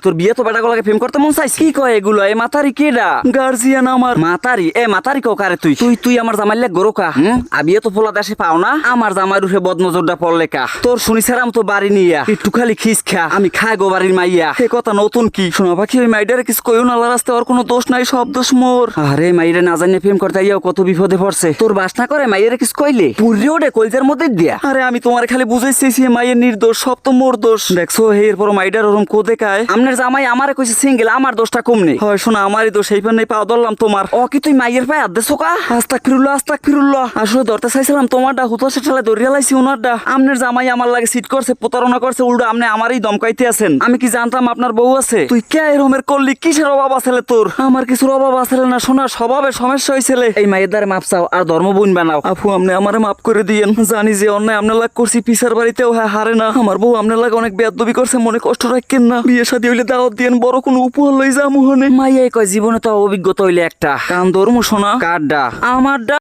তোর বিয়ে তো বেটা গলাকে প্রেম করতে মন চাইছে কি কয় এগুলো? এ মাতারি কেডা? গার্জিয়ান আমার মাতারি। এ মাতারি কারে তুই তুই তুই আমার জামাই লাগ গরোকা আবিয়ে তো ফোলা দেশে পাও না আমার জামাইর উঠে বদনজরটা পড়লে কা তোর শুনিছারাম তো বাড়ি নিয়া একটু খালি খিস খা আমি খাই গো বাড়ির মাইয়া এ কথা নতুন কি শোনা পাখি ওই মাইডারে কিছু কইও না রাস্তে ওর কোনো দোষ নাই সব দোষ মোর আরে মাইরে না জানিয়ে প্রেম করতে ইয়াও কত বিপদে পড়ছে তোর বাসনা করে মাইয়ের কিছু কইলে পুরি ওডে কলজের মধ্যে দিয়া আরে আমি তোমার খালি বুঝাইছি মাইয়ের নির্দোষ সব তো মোর দোষ দেখছো এরপর মাইডার ওরম কোদে কায় আমনের জামাই আমারে কইছে সিঙ্গেল আমার দোষটা কম নেই হয় শোনা আমারই দোষ এই পান্নে পাও ধরলাম তোমার ও কি তুই মাইয়ের পায়ে হাত দেছো কা আস্তাগফিরুল্লাহ আসলে ধরতে চাইছিলাম তোমারটা হুতোসে ঠেলে ধরিয়া লাইছি ওনারটা আমনের জামাই আমার লাগে সিট করছে প্রতারণা করছে উল্টো আমনে আমারই দমকাইতে আছেন আমি কি জানতাম আপনার বউ আছে তুই কে এরমের করলি কিসের অভাব আছে তোর আমার কিছুর অভাব আছে না শোনা স্বভাবে সমস্যা হয়েছিল এই মায়ের দ্বারা মাপ চাও আর ধর্ম বোন বানাও আপু আমনে আমারে মাফ করে দিয়েন জানি যে অন্যায় আমনে লাগ করছি পিসার বাড়িতেও হারে না আমার বউ আমনে লাগ অনেক বেয়াদবি করছে মনে কষ্ট রাখেন না বিয়ে শাদী হইলে দাওয়াত দিয়েন বড় কোনো উপহার লই যামু হনে মাইয়াই কয় জীবনে তো অভিজ্ঞতা হইলে একটা কান ধর্ম শোনা কারডা আমারডা